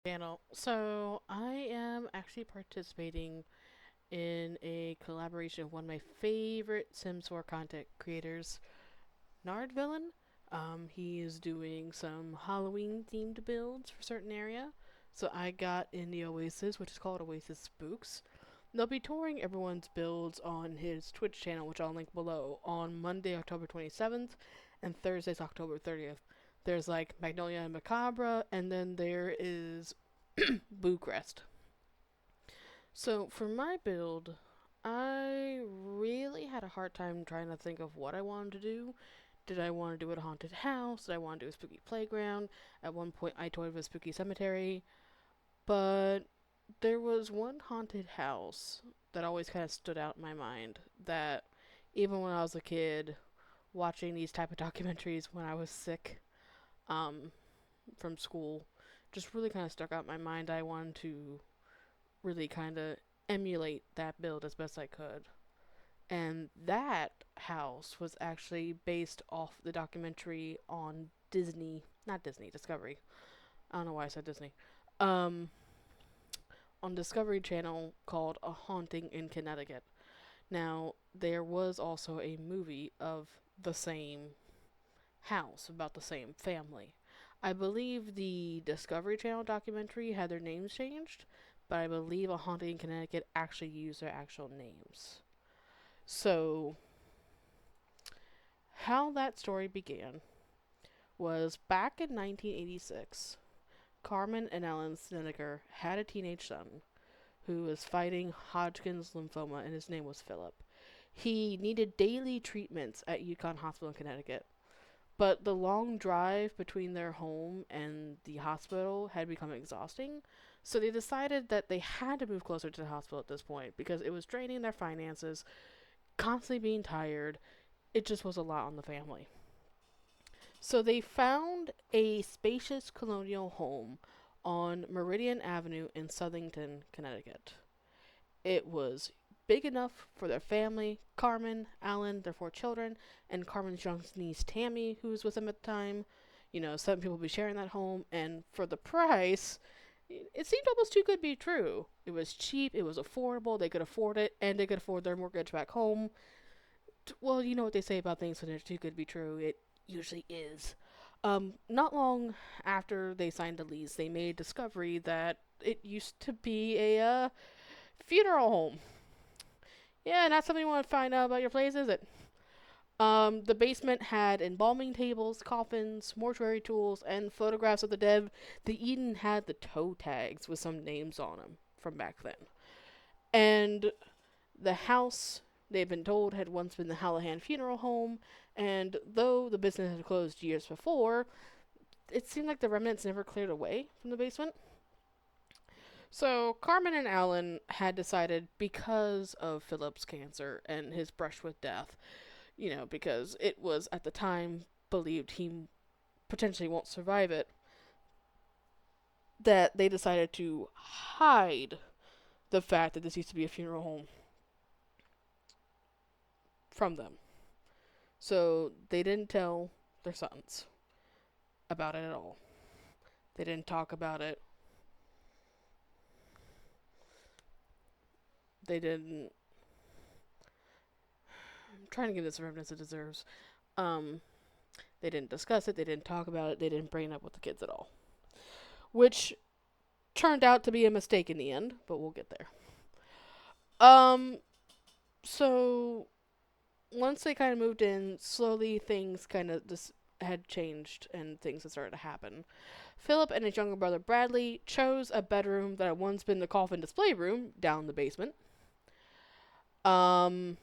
Channel. So I am actually participating in a collaboration with one of my favorite Sims 4 content creators, Nardvillan. He is doing some Halloween themed builds for a certain area. So I got in the Oasis, which is called Oasis Spooks. They'll be touring everyone's builds on his Twitch channel, which I'll link below, on Monday, October 27th, and Thursday's October 30th. There's like Magnolia and Macabre, and then there is Boocrest. So for my build, I really had a hard time trying to think of what I wanted to do. Did I want to do a haunted house? Did I want to do a spooky playground? At one point, I toyed with a spooky cemetery, but there was one haunted house that always kind of stood out in my mind. That even when I was a kid, watching these type of documentaries when I was sick, um, from school, just really kind of stuck out in my mind. I wanted to really kind of emulate that build as best I could. And that house was actually based off the documentary on Disney, not Disney, Discovery. I don't know why I said Disney. Um, on Discovery Channel called A Haunting in Connecticut. Now, there was also a movie of the same house, about the same family. I believe the Discovery Channel documentary had their names changed, but I believe A Haunting in Connecticut actually used their actual names. So, how that story began was back in 1986. Carmen and Alan Snedeker had a teenage son who was fighting Hodgkin's lymphoma, and his name was Philip. He needed daily treatments at Yukon Hospital in Connecticut, but the long drive between their home and the hospital had become exhausting, so they decided that they had to move closer to the hospital at this point because it was draining their finances, constantly being tired. It just was a lot on the family. So they found a spacious colonial home on Meridian Avenue in Southington, Connecticut. It was big enough for their family, Carmen, Alan, their four children, and Carmen's young niece Tammy, who was with them at the time. You know, 7 people would be sharing that home, and for the price, it seemed almost too good to be true. It was cheap, it was affordable, they could afford it, and they could afford their mortgage back home. Well, you know what they say about things when they're too good to be true. It usually is. Not long after they signed the lease, they made a discovery that it used to be a funeral home. Yeah, not something you want to find out about your place, is it? The basement had embalming tables, coffins, mortuary tools, and photographs of the dead. They even had the toe tags with some names on them from back then. And the house, they've been told, had once been the Hallahan Funeral Home, and though the business had closed years before, it seemed like the remnants never cleared away from the basement. So Carmen and Alan had decided, because of Philip's cancer and his brush with death, because it was at the time believed he potentially won't survive it, that they decided to hide the fact that this used to be a funeral home from them. So they didn't tell their sons about it at all. They didn't talk about it. They didn't. I'm trying to give this the reverence it deserves. Um, they didn't discuss it. They didn't talk about it. They didn't bring it up with the kids at all. Which turned out to be a mistake in the end, but we'll get there. Um, so once they kind of moved in, slowly things kind of just had changed and things had started to happen. Philip and his younger brother Bradley chose a bedroom that had once been the coffin display room down the basement. Um,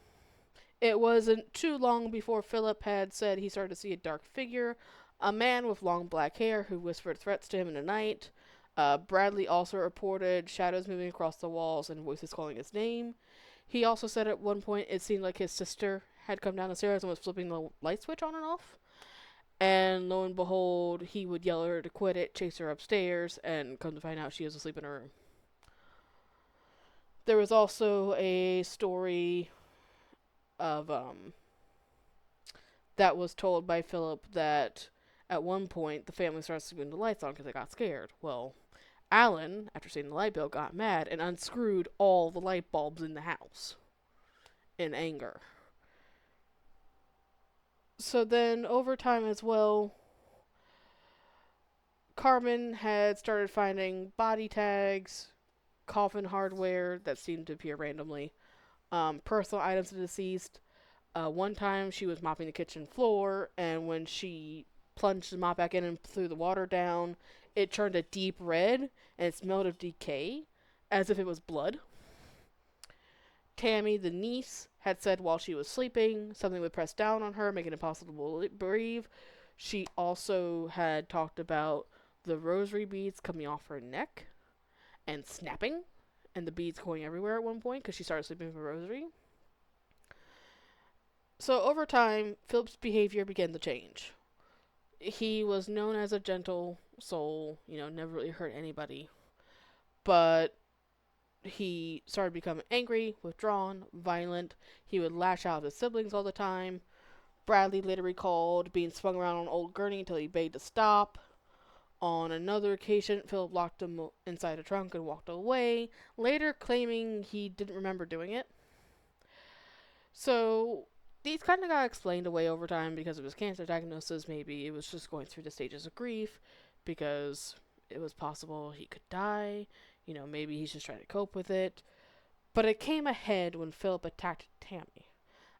it wasn't too long before Philip had said he started to see a dark figure, a man with long black hair who whispered threats to him in the night. Bradley also reported shadows moving across the walls and voices calling his name. He also said at one point it seemed like his sister had come down the stairs and was flipping the light switch on and off. And lo and behold, he would yell at her to quit it, chase her upstairs, and come to find out she was asleep in her room. There was also a story of that was told by Philip that at one point the family started sleeping the lights on because they got scared. Well, Alan, after seeing the light bill, got mad and unscrewed all the light bulbs in the house in anger. So then, over time as well, Carmen had started finding body tags, coffin hardware that seemed to appear randomly, personal items of the deceased. One time she was mopping the kitchen floor, and when she plunged the mop back in and threw the water down, it turned a deep red and it smelled of decay, as if it was blood. Tammy, the niece, had said while she was sleeping something would press down on her, making it impossible to breathe. She also had talked about the rosary beads coming off her neck and snapping, and the beads going everywhere at one point because she started sleeping with a rosary. So over time, Philip's behavior began to change. He was known as a gentle soul, never really hurt anybody. But he started becoming angry, withdrawn, violent. He would lash out at his siblings all the time. Bradley later recalled being swung around on an old gurney until he begged to stop. On another occasion, Philip locked him inside a trunk and walked away, later claiming he didn't remember doing it. So these kind of got explained away over time because of his cancer diagnosis. Maybe it was just going through the stages of grief because it was possible he could die. Maybe he's just trying to cope with it. But it came ahead when Philip attacked Tammy.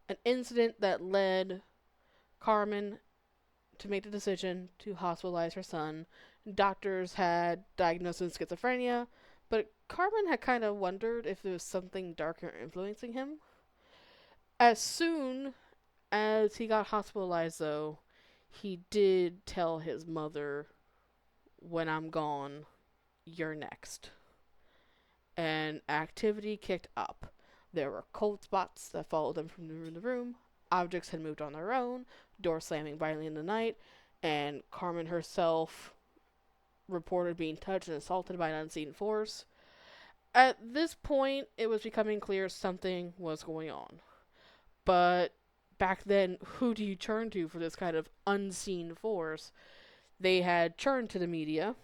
An incident that led Carmen to make the decision to hospitalize her son. Doctors had diagnosed him with schizophrenia, but Carmen had kind of wondered if there was something darker influencing him. As soon as he got hospitalized, though, he did tell his mother, "When I'm gone, you're next." And activity kicked up. There were cold spots that followed them from the room to room. Objects had moved on their own, doors slamming violently in the night, and Carmen herself reported being touched and assaulted by an unseen force. At this point, it was becoming clear something was going on. But back then, who do you turn to for this kind of unseen force? They had turned to the media,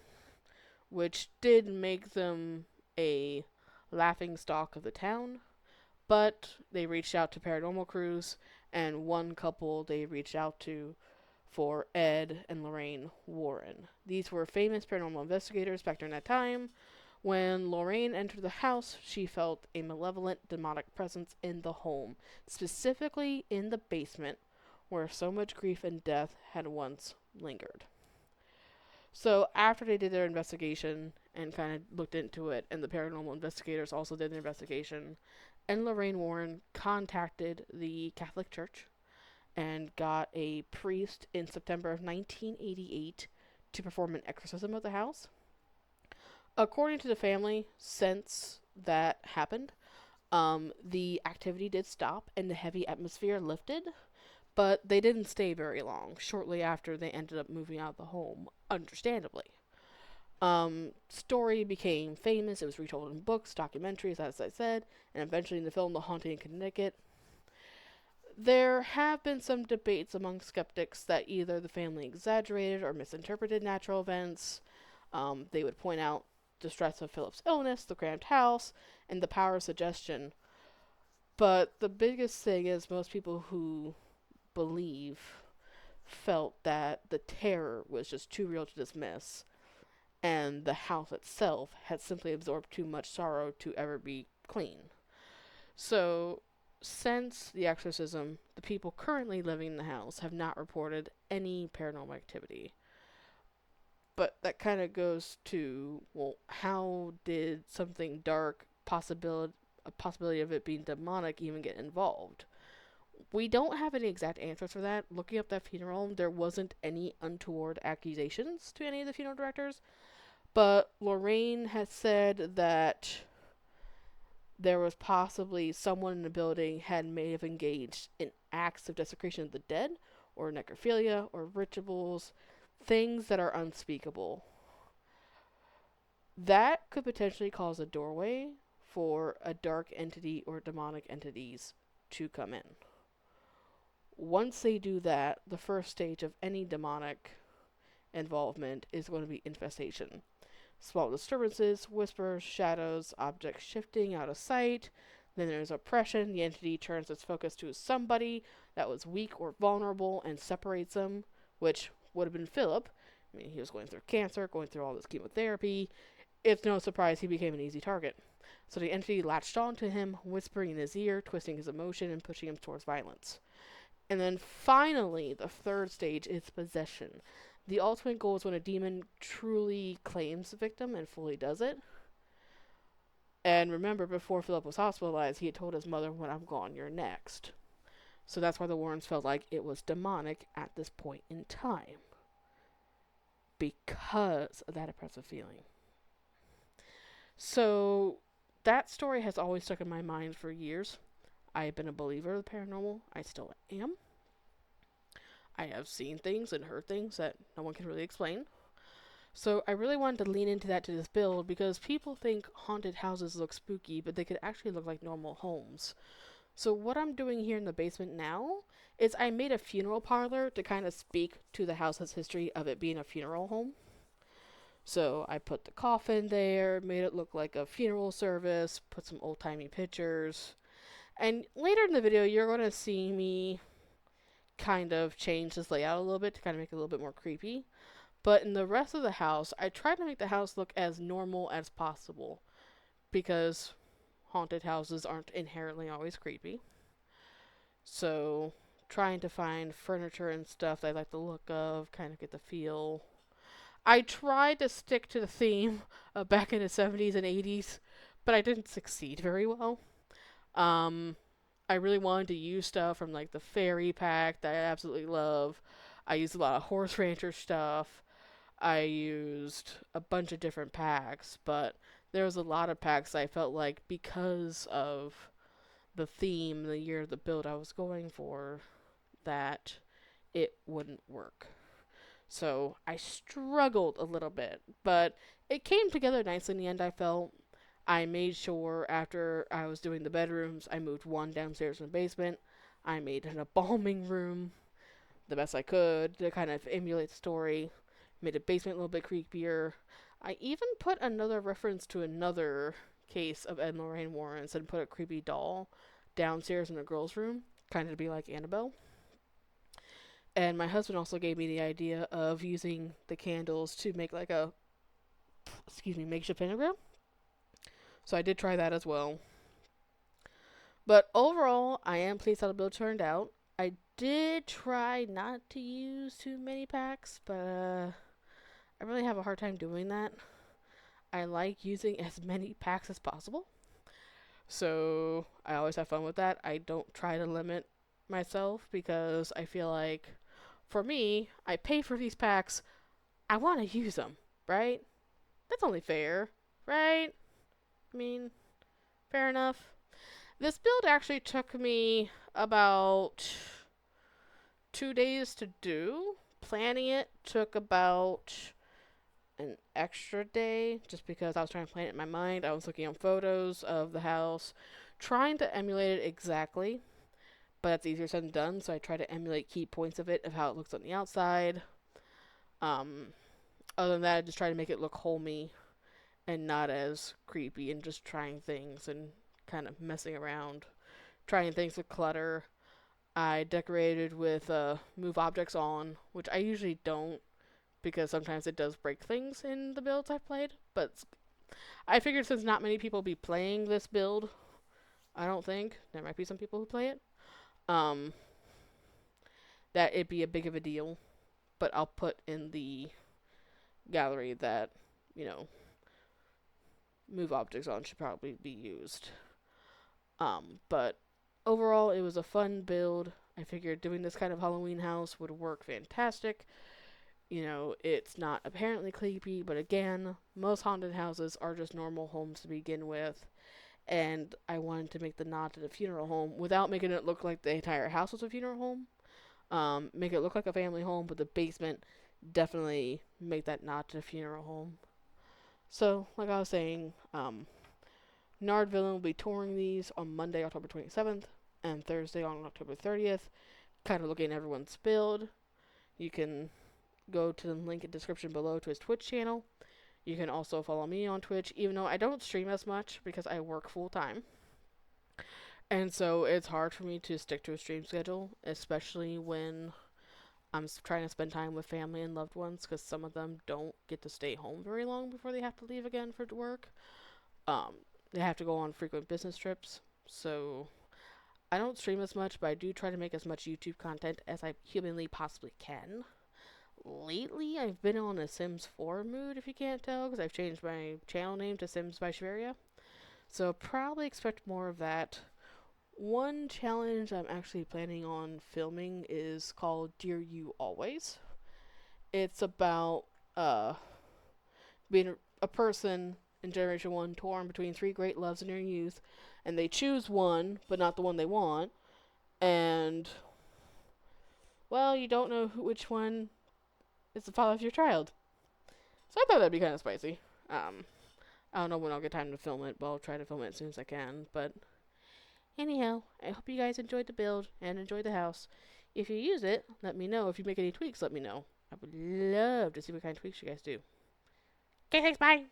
which did make them a laughingstock of the town, but they reached out to paranormal crews, and one couple they reached out to for Ed and Lorraine Warren. These were famous paranormal investigators back during that time. When Lorraine entered the house, she felt a malevolent demonic presence in the home, specifically in the basement, where so much grief and death had once lingered. So after they did their investigation and kind of looked into it, and the paranormal investigators also did their investigation, and Lorraine Warren contacted the Catholic Church and got a priest in September of 1988 to perform an exorcism of the house. According to the family, since that happened, the activity did stop and the heavy atmosphere lifted, but they didn't stay very long. Shortly after, they ended up moving out of the home, understandably. Story became famous. It was retold in books, documentaries, as I said, and eventually in the film The Haunting in Connecticut. There have been some debates among skeptics that either the family exaggerated or misinterpreted natural events. They would point out the stress of Philip's illness, the cramped house, and the power of suggestion. But the biggest thing is most people who believe felt that the terror was just too real to dismiss, and the house itself had simply absorbed too much sorrow to ever be clean. So, since the exorcism, the people currently living in the house have not reported any paranormal activity. But that kind of goes to, well, how did something dark, a possibility of it being demonic, even get involved? We don't have any exact answers for that. Looking up that funeral, there wasn't any untoward accusations to any of the funeral directors. But Lorraine has said that there was possibly someone in the building may have engaged in acts of desecration of the dead, or necrophilia, or rituals, things that are unspeakable. That could potentially cause a doorway for a dark entity or demonic entities to come in. Once they do that, the first stage of any demonic involvement is going to be infestation. Small disturbances, whispers, shadows, objects shifting out of sight. Then there's oppression. The entity turns its focus to somebody that was weak or vulnerable and separates them, which would have been Philip. I mean, he was going through cancer, going through all this chemotherapy. It's no surprise he became an easy target. So the entity latched on to him, whispering in his ear, twisting his emotion, and pushing him towards violence. And then finally, the third stage is possession. The ultimate goal is when a demon truly claims the victim and fully does it. And remember, before Philip was hospitalized, he had told his mother, "When I'm gone, you're next." So that's why the Warrens felt like it was demonic at this point in time. Because of that oppressive feeling. So that story has always stuck in my mind for years. I have been a believer of the paranormal. I still am. I have seen things and heard things that no one can really explain. So I really wanted to lean into that to this build because people think haunted houses look spooky, but they could actually look like normal homes. So what I'm doing here in the basement now is I made a funeral parlor to kind of speak to the house's history of it being a funeral home. So I put the coffin there, made it look like a funeral service, put some old-timey pictures. And later in the video, you're going to see me kind of change this layout a little bit to kind of make it a little bit more creepy. But in the rest of the house, I tried to make the house look as normal as possible because haunted houses aren't inherently always creepy. So trying to find furniture and stuff that I like the look of, kind of get the feel. I tried to stick to the theme of back in the 70s and 80s, but I didn't succeed very well. I really wanted to use stuff from like the fairy pack that I absolutely love. I used a lot of horse rancher stuff. I used a bunch of different packs, but there was a lot of packs I felt like because of the theme, the year of the build I was going for, that it wouldn't work. So I struggled a little bit, but it came together nicely in the end, I felt. I made sure after I was doing the bedrooms, I moved one downstairs in the basement. I made an embalming room the best I could to kind of emulate the story. Made the basement a little bit creepier. I even put another reference to another case of Ed and Lorraine Warrens and put a creepy doll downstairs in the girls' room, kind of to be like Annabelle. And my husband also gave me the idea of using the candles to make like a, makeshift pentagram. So I did try that as well. But overall, I am pleased how the build turned out. I did try not to use too many packs, but I really have a hard time doing that. I like using as many packs as possible. So I always have fun with that. I don't try to limit myself because I feel like, for me, I pay for these packs. I want to use them, right? That's only fair, right? I mean, fair enough. This build actually took me about 2 days to do. Planning it took about an extra day just because I was trying to plan it in my mind. I was looking at photos of the house, trying to emulate it exactly, but that's easier said than done. So I try to emulate key points of it, of how it looks on the outside. Other than that, I just try to make it look homey and not as creepy, and just trying things and kind of messing around, trying things with clutter. I decorated with move objects on, which I usually don't because sometimes it does break things in the builds I've played. But I figured since not many people be playing this build, I don't think there might be some people who play it, that it'd be a big of a deal. But I'll put in the gallery that, move objects on should probably be used. But overall, it was a fun build. I figured doing this kind of Halloween house would work fantastic. It's not apparently creepy, but again, most haunted houses are just normal homes to begin with. And I wanted to make the nod to the funeral home without making it look like the entire house was a funeral home. Make it look like a family home, but the basement definitely make that nod to the funeral home. So, like I was saying, Nardvillan will be touring these on Monday, October 27th, and Thursday on October 30th, kind of looking at everyone's build. You can go to the link in the description below to his Twitch channel. You can also follow me on Twitch, even though I don't stream as much because I work full time. And so it's hard for me to stick to a stream schedule, especially when I'm trying to spend time with family and loved ones, because some of them don't get to stay home very long before they have to leave again for work. Um, they have to go on frequent business trips. So I don't stream as much, but I do try to make as much YouTube content as I humanly possibly can. Lately, I've been on a Sims 4 mood, if you can't tell, because I've changed my channel name to Sims by Shiveria. So probably expect more of that. One challenge I'm actually planning on filming is called Dear You Always. It's about being a person in Generation 1 torn between three great loves in their youth, and they choose one, but not the one they want, and, well, you don't know which one is the father of your child. So I thought that'd be kind of spicy. I don't know when I'll get time to film it, but I'll try to film it as soon as I can. But anyhow, I hope you guys enjoyed the build and enjoyed the house. If you use it, let me know. If you make any tweaks, let me know. I would love to see what kind of tweaks you guys do. Okay, thanks, bye!